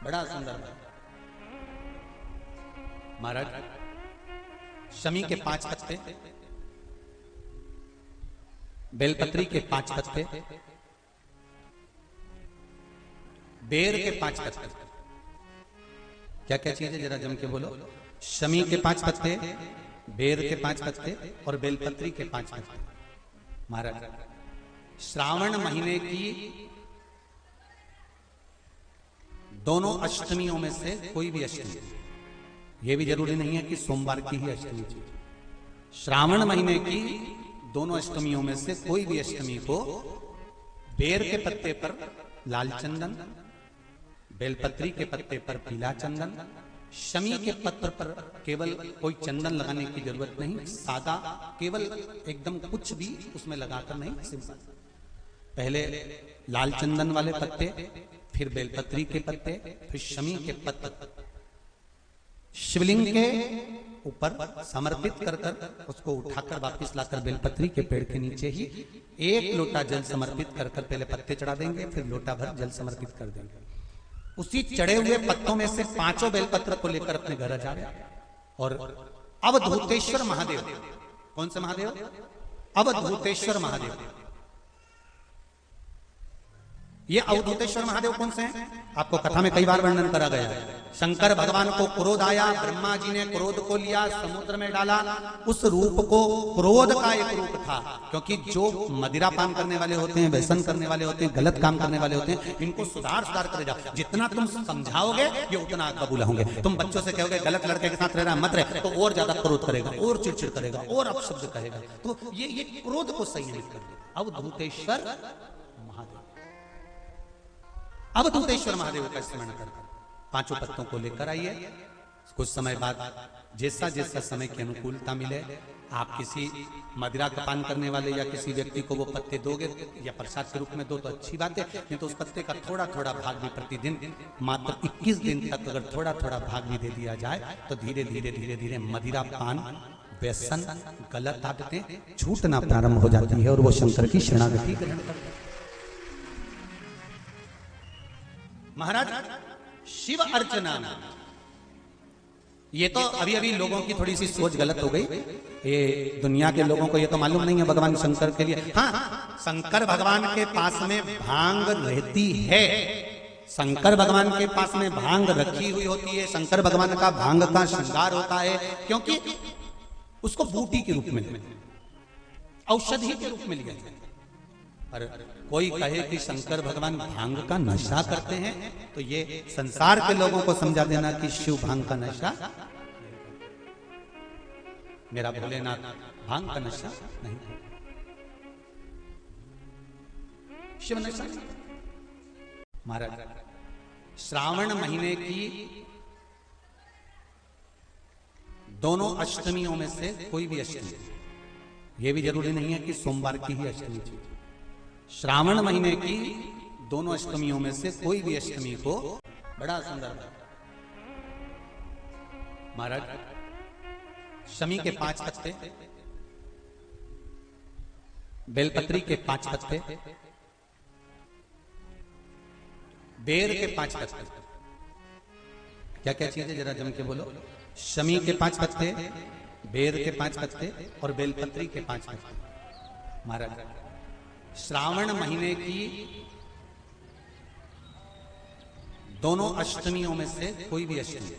बड़ा सुंदर महाराज। शमी के 5 पत्ते, बेलपत्री के 5 पत्ते, बेर के 5 पत्ते। क्या क्या चीज है जरा जम के बोलो। शमी के 5 पत्ते, बेर के 5 पत्ते और बेलपत्री के 5 पत्ते। महाराज श्रावण महीने की दोनों अष्टमियों में से कोई भी अष्टमी, यह भी जरूरी नहीं है कि सोमवार की ही अष्टमी चाहिए। श्रावण महीने की दोनों अष्टमियों में से कोई भी अष्टमी को बेर के पत्ते पर लाल चंदन, बेलपत्री के पत्ते पर पीला चंदन, शमी के पत्र पर केवल कोई चंदन लगाने की जरूरत नहीं, सादा केवल एकदम कुछ भी उसमें लगाकर नहीं, सिंपल। पहले लाल चंदन वाले पत्ते, फिर बेलपत्री के पत्ते, फिर शमी के पत्र शिवलिंग के ऊपर समर्पित कर कर उसको उठाकर वापस लाकर बेलपत्री के पेड़ के नीचे ही 1 लोटा जल समर्पित कर कर पहले पत्ते चढ़ा देंगे, फिर लोटा भर जल समर्पित कर देंगे। उसी चढ़े हुए पत्तों में से 5 बेलपत्र को लेकर अपने घर जा रहे और अवधूतेश्वर महादेव, कौन से महादेव? अवधूतेश्वर महादेव। ये अवधूतेश्वर महादेव कौन से हैं? आपको कथा में कई बार वर्णन करा गया है। शंकर भगवान को क्रोध आया, ब्रह्मा जी ने क्रोध को लिया, समुद्र में डाला। उस रूप को क्रोध का एक रूप था, क्योंकि जो मदिरा पान करने वाले होते हैं, व्यसन करने वाले होते हैं, गलत काम करने वाले होते हैं, इनको सुधार करे जाओ। जितना तुम समझाओगे ये उतना कबूल होंगे। तुम बच्चों से कहोगे गलत लड़के के साथ रहना मत रहे, तो और ज्यादा क्रोध करेगा, और चिड़चिड़ करेगा, और अपशब्द कहेगा। तो ये क्रोध को संयमित कर देगा। अवधूतेश्वर महादेव, अवधूतेश्वर महादेव का स्मरण कर 5 पत्तों को लेकर आइए। कुछ समय बाद जैसा जैसा समय की अनुकूलता मिले, आप किसी मदिरा का पान करने वाले या किसी व्यक्ति को वो पत्ते दोगे या प्रसाद के रूप में दो तो अच्छी बात है, नहीं तो उस पत्ते का थोड़ा थोड़ा भाग भी प्रतिदिन मात्र 21 दिन तक अगर थोड़ा थोड़ा भाग भी दे दिया जाए तो धीरे धीरे धीरे धीरे मदिरा पान, व्यसन, गलत आदतें छूटना प्रारंभ हो जाती है और वो शंकर की शरणागति ग्रहण करते हैं। महाराज शिव अर्चना, ये तो अभी अभी लोगों की थोड़ी सी सोच गलत हो गई। ये दुनिया के लोगों को ये तो मालूम नहीं है भगवान शंकर के लिए। हाँ, शंकर भगवान के पास में भांग रहती है, शंकर भगवान के पास में भांग रखी हुई होती है। शंकर भगवान का भांग का श्रृंगार होता है, क्योंकि उसको बूटी के रूप में, औषधि के रूप में लिया जाता है। और कोई कहे कि शंकर भगवान भांग का नशा करते हैं तो ये संसार के लोगों को समझा देना कि शिव भांग का नशा, मेरा भोलेनाथ भांग का नशा नहीं, शिव नशा नहीं। महाराज श्रावण महीने की दोनों अष्टमियों में से कोई भी अष्टमी, यह भी जरूरी नहीं है कि सोमवार की ही अष्टमी चाहिए। श्रावण महीने की दोनों अष्टमियों में से कोई भी अष्टमी को बड़ा सुंदर महाराज। शमी के 5 पत्ते, बेलपत्री के 5 पत्ते, बेर के 5 पत्ते। क्या क्या चीज है जरा जम के बोलो। शमी के 5 पत्ते, बेर के 5 पत्ते और बेलपत्री के 5 पत्ते। महाराज श्रावण महीने की दोनों अष्टमियों में से कोई भी अष्टमी,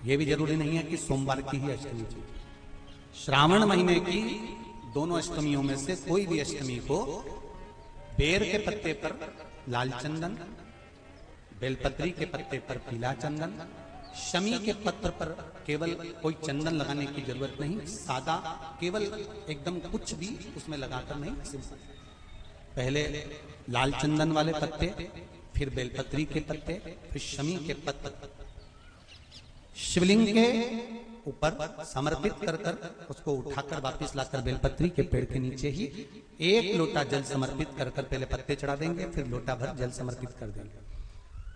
यह भी जरूरी नहीं है कि सोमवार की ही अष्टमी चाहिए। श्रावण महीने की दोनों अष्टमियों में से कोई भी अष्टमी को बेर के पत्ते पर लाल चंदन, बेलपत्री के पत्ते पर पीला चंदन, शमी के पत्र पर केवल कोई चंदन लगाने की जरूरत नहीं, सादा केवल एकदम कुछ भी उसमें लगाकर नहीं, सिंपल। पहले लाल चंदन वाले पत्ते, फिर बेलपत्री के पत्ते, फिर शमी के पत्र शिवलिंग के ऊपर समर्पित कर कर उसको उठाकर वापस लाकर बेलपत्री के पेड़ के नीचे ही 1 लोटा जल समर्पित कर कर पहले पत्ते चढ़ा देंगे, फिर लोटा भर जल समर्पित कर देंगे।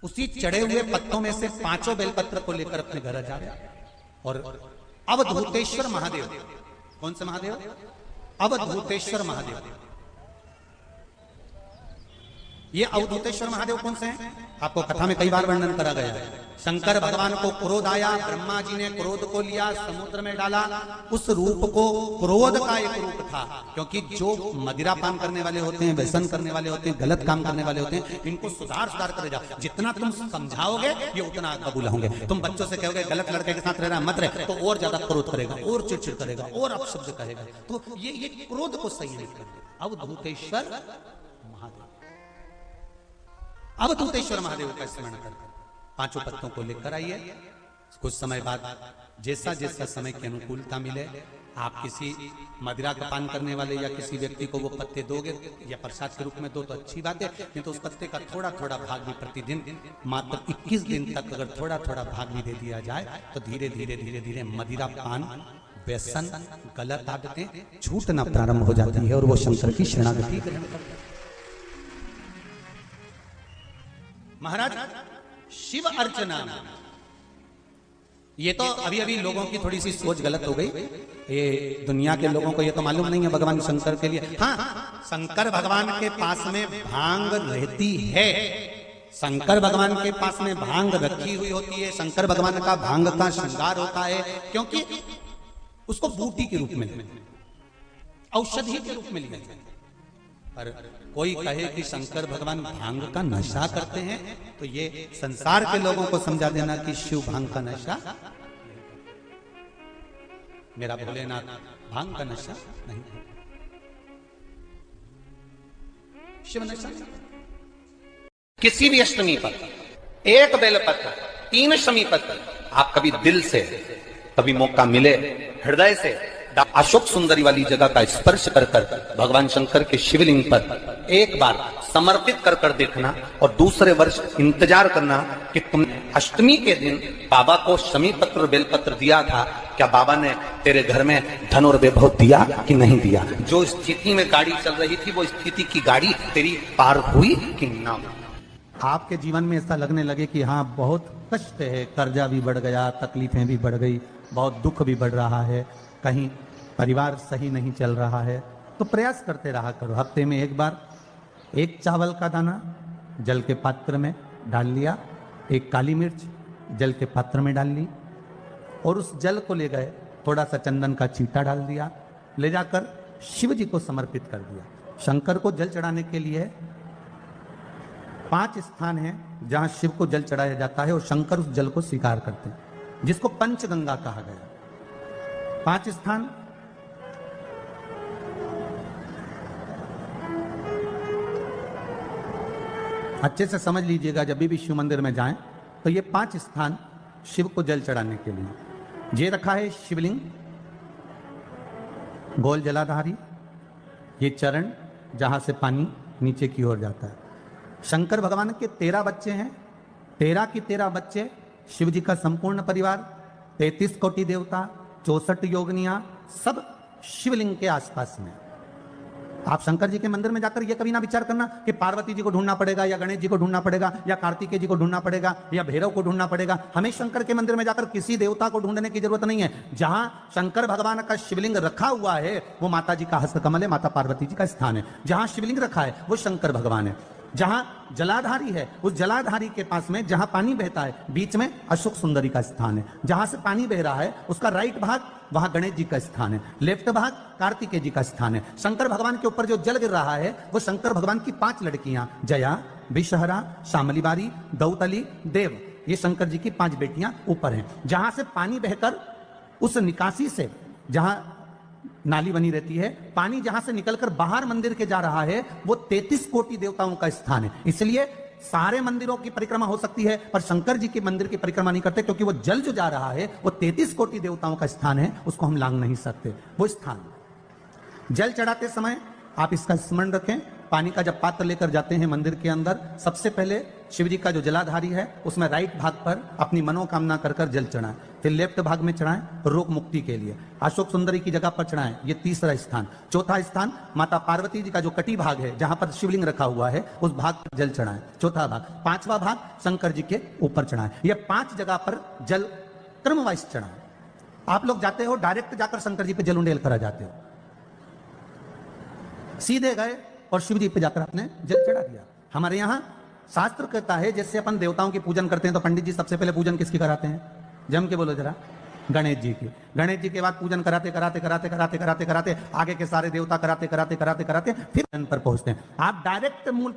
उसी चढ़े हुए पत्तों में से 5 बेलपत्र को लेकर अपने घर जा रहे और अवधूतेश्वर महादेव, कौन से महादेव? ये अवधूतेश्वर महादेव कौन से हैं? आपको कथा में कई बार वर्णन करा गया है। शंकर भगवान को क्रोध आया, ब्रह्मा जी ने क्रोध को लिया, समुद्र में डाला। उस रूप को क्रोध का एक रूप था, क्योंकि जो मदिरा पान करने वाले होते हैं, व्यसन करने वाले होते हैं, गलत काम करने वाले होते हैं, इनको सुधार करे जाओ। जितना तुम समझाओगे ये उतना कबूल होंगे। तुम बच्चों से कहोगे गलत लड़के के साथ रह रहा मत रहे, तो और ज्यादा क्रोध करेगा, और चिड़चिड़ करेगा, और अपशब्द कहेगा। तो ये क्रोध को सही नहीं करते। अवधूतेश्वर महादेव, अवधूतेश्वर महादेव का स्मरण कर पांचों पत्तों को लेकर आइए। कुछ समय बाद जैसा जैसा समय की अनुकूलता मिले, आप किसी मदिरा का पान करने वाले या किसी व्यक्ति को वो पत्ते दोगे या प्रसाद के रूप में दो तो अच्छी बात है, नहीं तो उस पत्ते का थोड़ा थोड़ा भाग भी प्रतिदिन मात्र 21 दिन तक अगर थोड़ा थोड़ा भाग भी दे दिया जाए तो धीरे धीरे धीरे धीरे मदिरा पान, व्यसन, गलत आदतें छूटना प्रारंभ हो जाती है और वो शंकर की शरणागति ग्रहण करते हैं। महाराज शिव अर्चना, ये तो अभी अभी लोगों की थोड़ी सी सोच गलत हो गई। ये दुनिया के लोगों को ये तो मालूम नहीं है भगवान शंकर के लिए। हाँ, शंकर भगवान के पास में भांग रहती है, शंकर भगवान के पास में भांग रखी हुई होती है। शंकर भगवान का भांग का श्रृंगार होता है, क्योंकि उसको बूटी के रूप में, औषधि के रूप में लिया जाता है। पर कोई कहे कि शंकर भगवान भांग का नशा करते हैं, तो ये संसार के लोगों को समझा देना कि शिव भांग का नशा, मेरा भोलेनाथ भांग का नशा नहीं, शिव नशा। किसी भी अष्टमी पर एक बेलपत्र, 3 शमी पत्र, आप कभी दिल से, कभी मौका मिले हृदय से अशोक सुंदरी वाली जगह का स्पर्श कर कर भगवान शंकर के शिवलिंग पर एक बार समर्पित कर कर देखना, और दूसरे वर्ष इंतजार करना कि तुमने अष्टमी के दिन बाबा को शमी पत्र बेलपत्र दिया था, क्या बाबा ने तेरे घर में धन और वैभव दिया कि नहीं दिया। जो स्थिति में गाड़ी चल रही थी वो स्थिति की गाड़ी तेरी पार हुई कि ना। आपके जीवन में ऐसा लगने लगे कि हाँ बहुत कष्ट है, कर्जा भी बढ़ गया, तकलीफें भी बढ़ गई, बहुत दुख भी बढ़ रहा है, कहीं परिवार सही नहीं चल रहा है, तो प्रयास करते रहा करो। हफ्ते में एक बार एक चावल का दाना जल के पात्र में डाल लिया, एक काली मिर्च जल के पात्र में डाल ली, और उस जल को ले गए, थोड़ा सा चंदन का छींटा डाल दिया, ले जाकर शिव जी को समर्पित कर दिया। शंकर को जल चढ़ाने के लिए 5 स्थान हैं जहां शिव को जल चढ़ाया जाता है, और शंकर उस जल को स्वीकार करते हैं, जिसको पंचगंगा कहा गया। 5 स्थान, अच्छे से समझ लीजिएगा, जब भी शिव मंदिर में जाएं तो ये 5 स्थान शिव को जल चढ़ाने के लिए ये रखा है। शिवलिंग, गोल जलाधारी, ये चरण जहां से पानी नीचे की ओर जाता है। शंकर भगवान के 13 बच्चे हैं, 13 की 13 बच्चे, शिव जी का संपूर्ण परिवार, 33 कोटि देवता, 64 योगनियां, सब शिवलिंग के आसपास में। आप शंकर जी के मंदिर में जाकर ये कभी ना विचार करना कि पार्वती जी को ढूंढना पड़ेगा, या गणेश जी को ढूंढना पड़ेगा, या कार्तिकेय जी को ढूंढना पड़ेगा, या भैरव को ढूंढना पड़ेगा। हमें शंकर के मंदिर में जाकर किसी देवता को ढूंढने की जरूरत नहीं है। जहां शंकर भगवान का शिवलिंग रखा हुआ है वो माता जी का हस्तकमल है, माता पार्वती जी का स्थान है। जहां शिवलिंग रखा है वो शंकर भगवान है। जहां जलाधारी है, उस जलाधारी के पास में जहां पानी बहता है, बीच में अशोक सुंदरी का स्थान है। जहां से पानी बह रहा है उसका राइट भाग, वहां गणेश जी का स्थान है, लेफ्ट भाग कार्तिकेय जी का स्थान है। शंकर भगवान के ऊपर जो जल गिर रहा है वो शंकर भगवान की 5 लड़कियां, जया, विषहरा, शामलीबारी, दौतली, देव, ये शंकर जी की 5 बेटियां ऊपर हैं। जहां से पानी बहकर उस निकासी से, जहां नाली बनी रहती है, पानी जहां से निकलकर बाहर मंदिर के जा रहा है, वो 33 कोटि देवताओं का स्थान है। इसलिए सारे मंदिरों की परिक्रमा हो सकती है, पर शंकर जी के मंदिर की परिक्रमा नहीं करते, क्योंकि वो जल जो जा रहा है वो 33 कोटि देवताओं का स्थान है, उसको हम लांघ नहीं सकते। वो स्थान जल चढ़ाते समय आप इसका स्मरण रखें। पानी का जब पात्र लेकर जाते हैं मंदिर के अंदर, सबसे पहले शिव जी का जो जलाधारी है उसमें राइट भाग पर अपनी मनोकामना कर कर जल चढ़ाएं, फिर लेफ्ट भाग में चढ़ाएं रोग मुक्ति के लिए। अशोक सुंदरी की जगह पर चढ़ाएं, ये 3रा स्थान। 4था स्थान माता पार्वती जी का जो कटी भाग है जहां पर शिवलिंग रखा हुआ है उस भाग पर जल चढ़ाएं, 4था भाग। 5वां भाग शंकर जी के ऊपर चढ़ाएं। ये 5 जगह पर जल क्रमवाइज चढ़ाएं। आप लोग जाते हो डायरेक्ट जाकर शंकर जी पे जल उंडेल करा जाते हो, सीधे गए और शिव जी पे जाकर आपने जल चढ़ा दिया। हमारे यहाँ शास्त्र कहता है जैसे अपन देवताओं की पूजन करते हैं तो पंडित जी सबसे पहले पूजन किसकी कराते हैं? जम के बोलो जरा। गणेश जी की। गणेश जी के बाद पूजन कराते कराते कराते कराते कराते कराते आगे के सारे देवता कराते कराते कराते कराते फिर जन पर पहुंचते हैं। आप डायरेक्ट मूल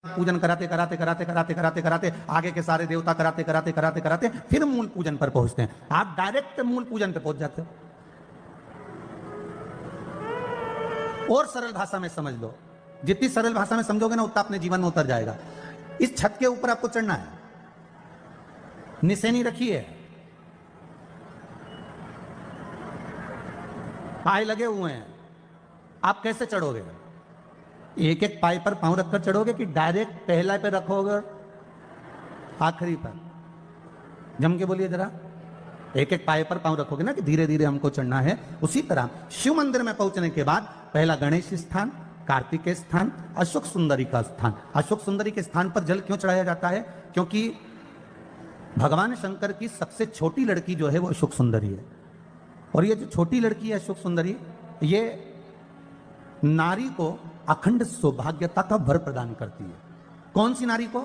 पूजन कराते कराते कराते कराते कराते कराते आगे के सारे देवता कराते कराते कराते कराते फिर मूल पूजन पर पहुंचते हैं। आप डायरेक्ट मूल पूजन पे पहुंच जाते हो। और सरल भाषा में समझ लो, जितनी सरल भाषा में समझोगे ना उतना अपने जीवन में उतर जाएगा। इस छत के ऊपर आपको चढ़ना है, निशानी रखी है, पाए लगे हुए हैं, आप कैसे चढ़ोगे? एक एक पाए पर पांव रखकर चढ़ोगे कि डायरेक्ट पहला पे रखोगे आखिरी पर? जम के बोलिए जरा। एक एक पाए पर पांव रखोगे ना कि धीरे धीरे हमको चढ़ना है। उसी तरह शिव मंदिर में पहुंचने के बाद पहला गणेश स्थान, कार्तिकेय स्थान, अशोक सुंदरी का स्थान। अशोक सुंदरी के स्थान पर जल क्यों चढ़ाया जाता है? क्योंकि भगवान शंकर की सबसे छोटी लड़की जो है वो अशोक सुंदरी है। और ये जो छोटी लड़की है अशोक सुंदरी, ये नारी को अखंड सौभाग्यता का वर प्रदान करती है। कौन सी नारी को?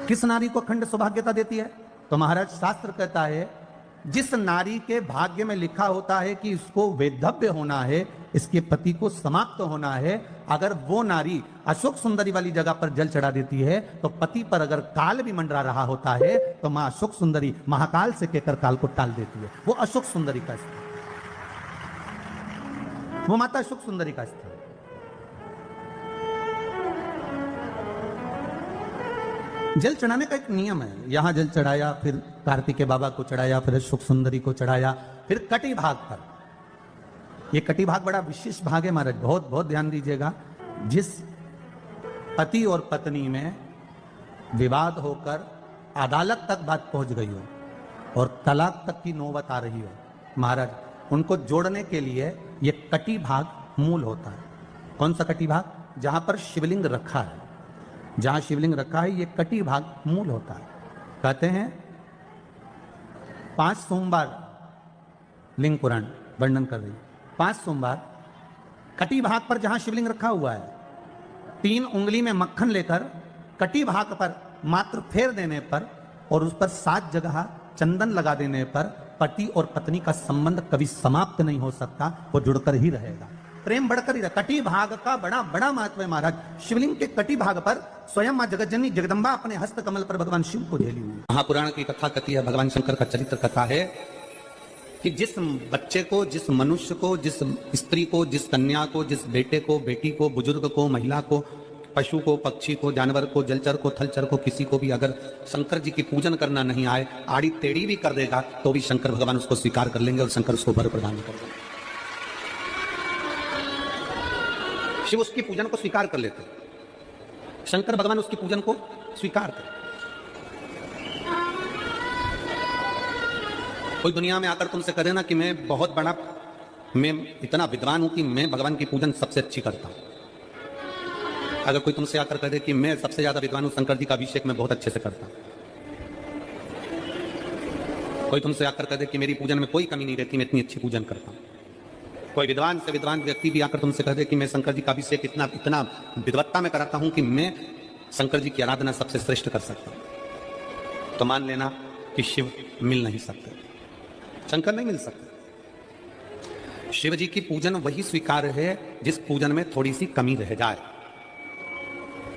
किस नारी को अखंड सौभाग्यता देती है? तो महाराज शास्त्र कहता है जिस नारी के भाग्य में लिखा होता है कि इसको वैधव्य होना है, इसके पति को समाप्त होना है, अगर वो नारी अशोक सुंदरी वाली जगह पर जल चढ़ा देती है तो पति पर अगर काल भी मंडरा रहा होता है तो मां अशोक सुंदरी महाकाल से कहकर काल को टाल देती है। वो अशोक सुंदरी का स्थान, वो माता अशोक सुंदरी का स्थान। जल चढ़ाने का एक नियम है। यहां जल चढ़ाया, फिर कार्तिकेय बाबा को चढ़ाया, फिर अशोक सुंदरी को चढ़ाया, फिर कटी भाग पर। ये कटी भाग बड़ा विशेष भाग है महाराज, बहुत बहुत ध्यान दीजिएगा। जिस पति और पत्नी में विवाद होकर अदालत तक बात पहुंच गई हो और तलाक तक की नौबत आ रही हो, महाराज उनको जोड़ने के लिए ये कटी भाग मूल होता है। कौन सा कटी भाग? जहां पर शिवलिंग रखा है, जहां शिवलिंग रखा है ये कटी भाग मूल होता है। कहते हैं 5 सोमवार लिंग पुराण वर्णन कर रही है। 5 सोमवार कटी भाग पर जहां शिवलिंग रखा हुआ है, 3 उंगली में मक्खन लेकर कटी भाग पर मात्र फेर देने पर और उस पर 7 जगह चंदन लगा देने पर पति और पत्नी का संबंध कभी समाप्त नहीं हो सकता, वो जुड़कर ही रहेगा, प्रेम बढ़कर ही रहेगा। कटी भाग का बड़ा बड़ा महत्व है महाराज। शिवलिंग के कटी भाग पर स्वयं मां जगतजननी जगदम्बा अपने हस्त कमल पर भगवान शिव को झेली हुई। महापुराण की कथा कहती है, भगवान शंकर का चरित्र कथा है कि जिस बच्चे को, जिस मनुष्य को, जिस स्त्री को, जिस कन्या को, जिस बेटे को, बेटी को, बुजुर्ग को, महिला को, पशु को, पक्षी को, जानवर को, जलचर को, थलचर को, किसी को भी अगर शंकर जी की पूजन करना नहीं आए, आड़ी टेढ़ी भी कर देगा तो भी शंकर भगवान उसको स्वीकार कर लेंगे और शंकर उसको वर प्रदान कर देंगे। शिव उसकी पूजन को स्वीकार कर लेते, शंकर भगवान उसकी पूजन को स्वीकार करते। कोई दुनिया में आकर तुमसे करे ना कि मैं बहुत बड़ा, मैं इतना विद्वान हूं कि मैं भगवान की पूजन सबसे अच्छी करता हूं। अगर कोई तुमसे आकर कहे कि मैं सबसे ज्यादा विद्वान हूं, शंकर जी का अभिषेक मैं बहुत अच्छे से करता हूं। कोई तुमसे आकर कहे कि मेरी पूजन में कोई कमी नहीं रहती, मैं इतनी अच्छी पूजन करता हूं। कोई विद्वान से विद्वान व्यक्ति भी आकर तुमसे कहे कि मैं शंकर जी का अभिषेक इतना इतना विद्वत्ता में कराता हूं कि मैं शंकर जी की आराधना सबसे श्रेष्ठ कर सकता हूं, तो मान लेना कि शिव मिल नहीं सकते, शंकर नहीं मिल सकते। शिव जी की पूजन वही स्वीकार है जिस पूजन में थोड़ी सी कमी रह जाए।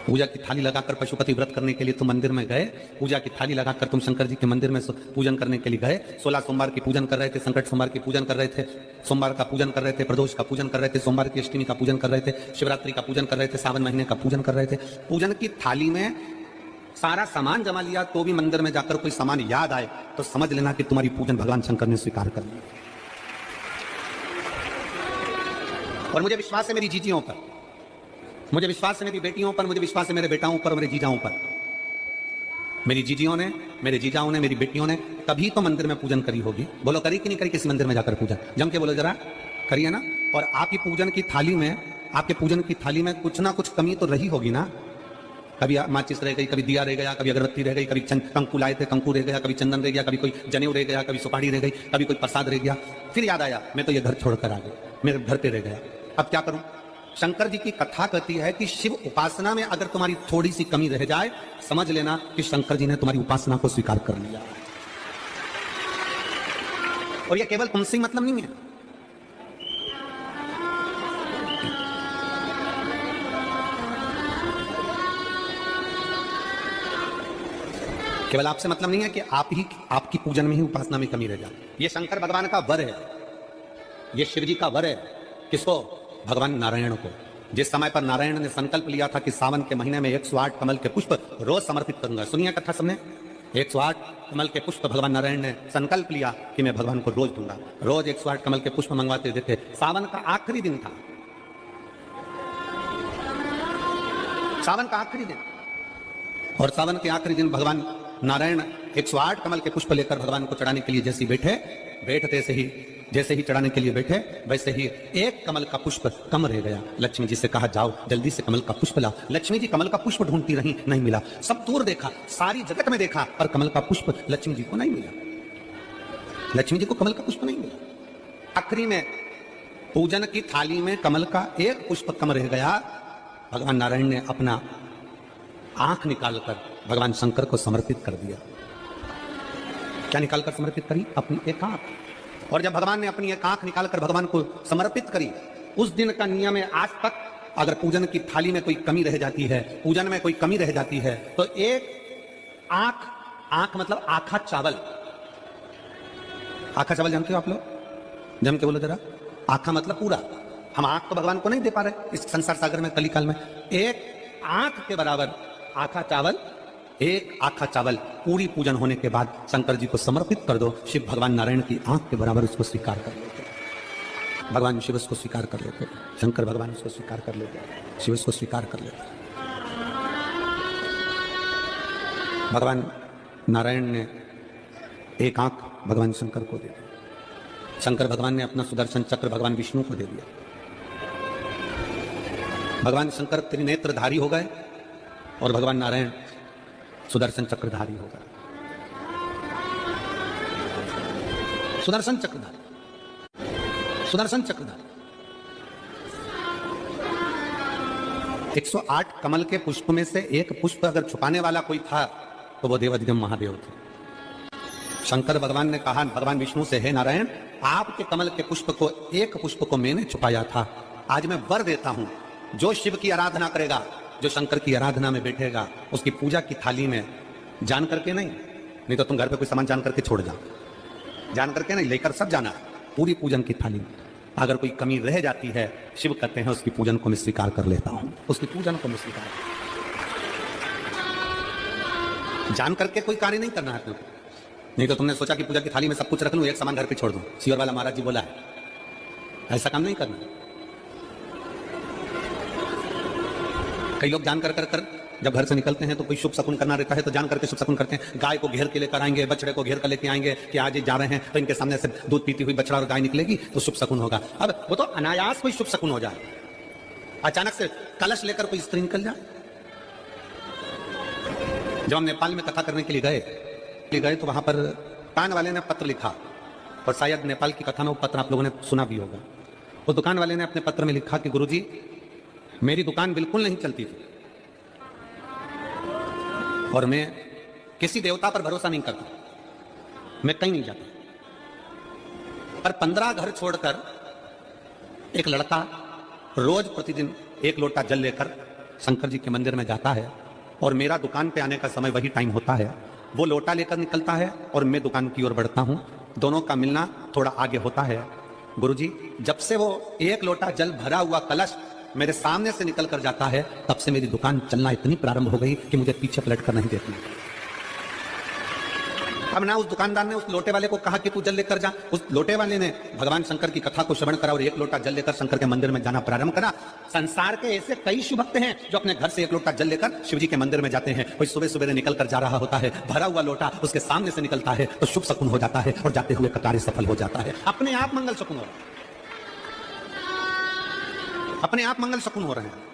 पूजा की थाली लगाकर पशुपति व्रत करने के लिए तुम मंदिर में गए, पूजा की थाली लगाकर तुम शंकर जी के मंदिर में पूजन करने के लिए गए, 16 सोमवार की पूजन कर रहे थे, संकट सोमवार की पूजन कर रहे थे, सोमवार का पूजन कर रहे थे, प्रदोष का पूजन कर रहे थे, सोमवार की अष्टमी का पूजन कर रहे थे, शिवरात्रि का पूजन कर रहे थे, सावन महीने का पूजन कर रहे थे। पूजन की थाली में सारा सामान जमा लिया तो भी मंदिर में जाकर कोई सामान याद आए तो समझ लेना कि तुम्हारी पूजन भगवान शंकर ने स्वीकार कर ली। और मुझे विश्वास है मेरी जीजियों पर, मुझे विश्वास है मेरी बेटियों पर, मुझे विश्वास है मेरे बेटाओं पर, मेरे जीजाओं पर। मेरी जीजियों ने, मेरे जीजाओं ने, मेरी बेटियों ने कभी तो मंदिर में पूजन करी होगी। बोलो करी कि नहीं करी किसी मंदिर में जाकर पूजन? जम के बोलो जरा, करिए ना। और आपकी पूजन की थाली में, आपके पूजन की थाली में कुछ ना कुछ कमी तो रही होगी ना। कभी माचिस रह गई, कभी दिया रह गया, कभी अगरबत्ती रह गई, कभी कंकु लाए थे कंकु रह गया, कभी चंदन रह गया, कभी कोई जनेऊ रह गया, कभी सुपारी रह गई, कभी कोई प्रसाद रह गया। फिर याद आया मैं तो ये घर छोड़कर आ गया, मेरे घर पे रह गया, अब क्या करूं? शंकर जी की कथा कहती है कि शिव उपासना में अगर तुम्हारी थोड़ी सी कमी रह जाए, समझ लेना कि शंकर जी ने तुम्हारी उपासना को स्वीकार कर लिया। और यह केवल तुमसे ही मतलब नहीं है, केवल आपसे मतलब नहीं है कि आपकी पूजन में ही उपासना में कमी रह जाए। यह शंकर भगवान का वर है, यह शिव जी का वर है। किसको? भगवान नारायण को। जिस समय पर नारायण ने संकल्प लिया था कि सावन के महीने में 108 कमल के पुष्प रोज समर्पित करूंगा। सुनिए कथा सबने, 108 कमल के पुष्प भगवान नारायण ने संकल्प लिया कि मैं भगवान को रोज दूंगा। रोज 108 कमल के पुष्प मंगवाते देते। सावन का आखिरी दिन था, सावन का आखिरी दिन, और सावन के आखिरी दिन भगवान नारायण 108 कमल के पुष्प लेकर भगवान को चढ़ाने के लिए जैसे ही चढ़ाने के लिए बैठे, वैसे ही एक कमल का पुष्प कम रह गया। लक्ष्मी जी से कहा, जाओ जल्दी से कमल का पुष्प लाओ। लक्ष्मी जी कमल का पुष्प ढूंढती रही, नहीं मिला। सब दूर देखा, सारी जगत में देखा, पर कमल का पुष्प लक्ष्मी जी को नहीं मिला। लक्ष्मी जी को कमल का पुष्प नहीं मिला। आखिरी में पूजन की थाली में कमल का एक पुष्प कम रह गया। भगवान नारायण ने अपना आंख निकालकर भगवान शंकर को समर्पित कर दिया। क्या निकालकर समर्पित करी? अपनी एक आंख। और जब भगवान ने अपनी एक आंख निकालकर भगवान को समर्पित करी, उस दिन का नियम है आज तक, अगर पूजन की थाली में कोई कमी रह जाती है, पूजन में कोई कमी रह जाती है, तो एक आंख मतलब आखा चावल। आखा चावल जानते हो आप लोग? जम के बोलो जरा। आखा मतलब पूरा। हम आंख तो भगवान को नहीं दे पा रहे इस संसार सागर में, कलिकाल में। एक आंख के बराबर आखा चावल, एक आखा चावल पूरी पूजन होने के बाद शंकर जी को समर्पित कर दो। शिव भगवान नारायण की आंख के बराबर उसको स्वीकार कर लेते। भगवान शिव उसको स्वीकार कर लेते, शंकर भगवान उसको स्वीकार कर लेते, शिव उसको स्वीकार कर लेते। भगवान नारायण ने एक आंख भगवान शंकर को दे दी। शंकर भगवान ने अपना सुदर्शन चक्र भगवान विष्णु को दे दिया। भगवान शंकर त्रिनेत्रधारी हो गए और भगवान नारायण सुदर्शन चक्रधारी हो गए। सुदर्शन चक्रधारी, सुदर्शन चक्रधारी। 108 कमल के पुष्प में से एक पुष्प अगर छुपाने वाला कोई था तो वो देवाधिदेव महादेव थे। शंकर भगवान ने कहा भगवान विष्णु से, हे नारायण, आपके कमल के पुष्प को, एक पुष्प को मैंने छुपाया था। आज मैं वर देता हूं, जो शिव की आराधना करेगा, जो शंकर की आराधना में बैठेगा, उसकी पूजा की थाली में जान करके नहीं तो तुम घर पे कोई सामान जान करके छोड़ जाओ, जान करके नहीं, लेकर सब जाना। पूरी पूजन की थाली में अगर कोई कमी रह जाती है, शिव कहते हैं उसकी पूजन को मैं स्वीकार कर लेता हूं, उसकी पूजन को मैं स्वीकार। जान करके कोई कार्य नहीं करना है तुमको। नहीं तो तुमने सोचा कि पूजा की थाली में सब कुछ रख लूं, एक सामान घर पे छोड़ दूं। सियोर वाला महाराज जी बोला है, ऐसा काम नहीं करना। कई लोग जान कर जब घर से निकलते हैं तो कोई शुभ शकुन करना रहता है तो जान करके शुभ शकुन करते हैं। गाय को घेर के लेकर आएंगे, बछड़े को घेर कर लेके आएंगे कि आज जा रहे हैं तो इनके सामने से दूध पीती हुई बछड़ा और गाय निकलेगी तो शुभ शकुन होगा। अब वो तो अनायास कोई शुभ शकुन हो जाए। अचानक से कलश लेकर कोई स्त्री निकल जाए। जब हम नेपाल में कथा करने के लिए गए तो वहां पर दुकान वाले ने पत्र लिखा, और शायद नेपाल की कथा में वो पत्र आप लोगों ने सुना भी होगा। उस दुकान वाले ने अपने पत्र में लिखा कि गुरुजी, मेरी दुकान बिल्कुल नहीं चलती थी और मैं किसी देवता पर भरोसा नहीं करता, मैं कहीं नहीं जाता, पर 15 घर छोड़कर एक लड़का रोज प्रतिदिन एक लोटा जल लेकर शंकर जी के मंदिर में जाता है और मेरा दुकान पे आने का समय वही टाइम होता है। वो लोटा लेकर निकलता है और मैं दुकान की ओर बढ़ता हूं, दोनों का मिलना थोड़ा आगे होता है। गुरुजी, जब से वो एक लोटा जल भरा हुआ कलश मेरे सामने से निकल कर जाता है, तब से मेरी दुकान चलना इतनी प्रारंभ हो गई कि मुझे पीछे पलट कर नहीं देती। अब ना उस दुकानदार ने उस लोटे वाले को कहा कि तू जल लेकर जा, उस लोटे वाले ने भगवान शंकर की कथा को श्रवण करा और एक लोटा जल लेकर शंकर के मंदिर में जाना प्रारंभ करा। संसार के ऐसे कई शिव भक्त हैं जो अपने घर से एक लोटा जल लेकर शिव जी के मंदिर में जाते हैं। कोई सुबह सुबह निकल कर जा रहा होता है, भरा हुआ लोटा उसके सामने से निकलता है तो शुभ शकुन हो जाता है और जाते हुए कार्य सफल हो जाता है। अपने आप मंगल शकुन हो रहा है, अपने आप मंगल शकुन हो रहे हैं।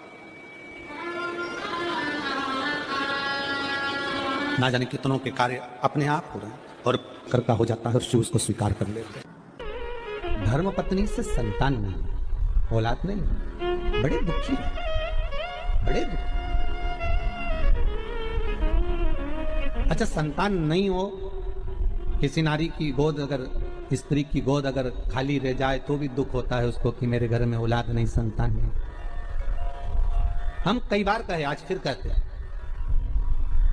ना जाने कितनों के कार्य अपने आप हो रहे हैं और करता हो जाता है और शिव उसको स्वीकार कर लेते हैं। धर्म पत्नी से संतान नहीं, औलाद नहीं, बड़े दुखी हैं, बड़े दुखी। अच्छा, संतान नहीं हो, किसी नारी की गोद अगर, स्त्री की गोद अगर खाली रह जाए तो भी दुख होता है उसको कि मेरे घर में औलाद नहीं, संतान नहीं। हम कई बार कहे, आज फिर कहते हैं,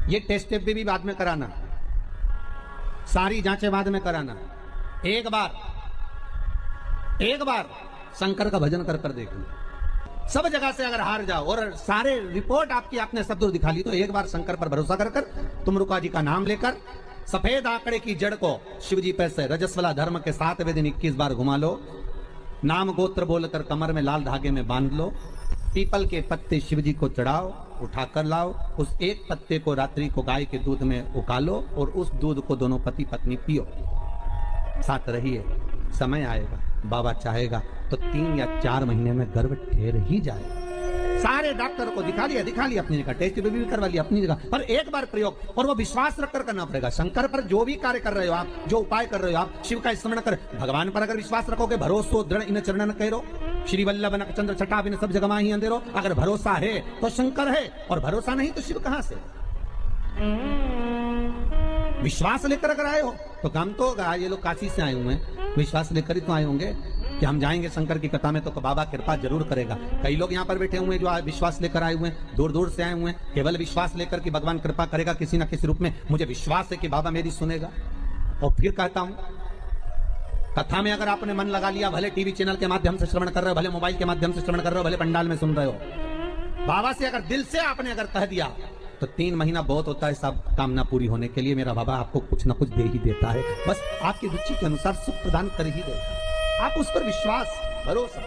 ये टेस्ट भी बाद में कराना, सारी जांचें बाद में कराना। एक बार शंकर का भजन कर देखना। सब जगह से अगर हार जाओ और सारे रिपोर्ट आपकी आपने सब दूर दिखा ली, तो एक बार शंकर पर भरोसा कर तुम रुका जी का नाम लेकर सफेद आंकड़े की जड़ को शिवजी पे से रजस्वला धर्म के 7वें दिन 21 बार घुमा लो। नाम गोत्र बोलकर कमर में लाल धागे में बांध लो। पीपल के पत्ते शिवजी को चढ़ाओ, उठाकर लाओ। उस एक पत्ते को रात्रि को गाय के दूध में उकालो और उस दूध को दोनों पति पत्नी पियो। साथ रहिए, समय आएगा, बाबा चाहेगा तो 3 या 4 महीने में गर्भ ठहर ही जाएगा। सारे डॉक्टर को दिखा लिया अपनी जगह, टेस्ट भी करवा लिया अपनी जगह, पर एक बार प्रयोग, और वो विश्वास रखकर करना पड़ेगा। शंकर पर जो भी कार्य कर रहे हो आप, जो उपाय कर रहे हो आप, शिव का स्मरण कर, भगवान पर अगर विश्वास रखोगे, भरोसो दृढ़ इन चरणन करो, श्री वल्लभ नख चंद्र छटा बिन सब जगह ही अंधेरो। अगर भरोसा है तो शंकर है, और भरोसा नहीं तो शिव कहां से। विश्वास लेकर अगर आए हो तो काम तो होगा। ये लोग काशी से आए हुए हैं, विश्वास लेकर ही तो आए होंगे कि हम जाएंगे शंकर की कथा में तो बाबा कृपा जरूर करेगा। कई लोग यहाँ पर बैठे हुए हैं जो विश्वास लेकर आए हुए हैं, दूर दूर से आए हुए हैं, केवल विश्वास लेकर कि भगवान कृपा करेगा किसी न किसी रूप में। मुझे विश्वास है कि बाबा मेरी सुनेगा। और फिर कहता हूं, कथा में अगर आपने मन लगा लिया, भले टीवी चैनल के माध्यम से श्रवण कर रहे हो, भले मोबाइल के माध्यम से श्रवण कर रहे हो, भले पंडाल में सुन रहे हो, बाबा से अगर दिल से आपने अगर कह दिया तो 3 महीना बहुत होता है सब कामना पूरी होने के लिए। मेरा बाबा आपको कुछ ना कुछ दे ही देता है, बस आपकी रुचि के अनुसार सुख प्रदान कर ही देता है। आप उस पर विश्वास, भरोसा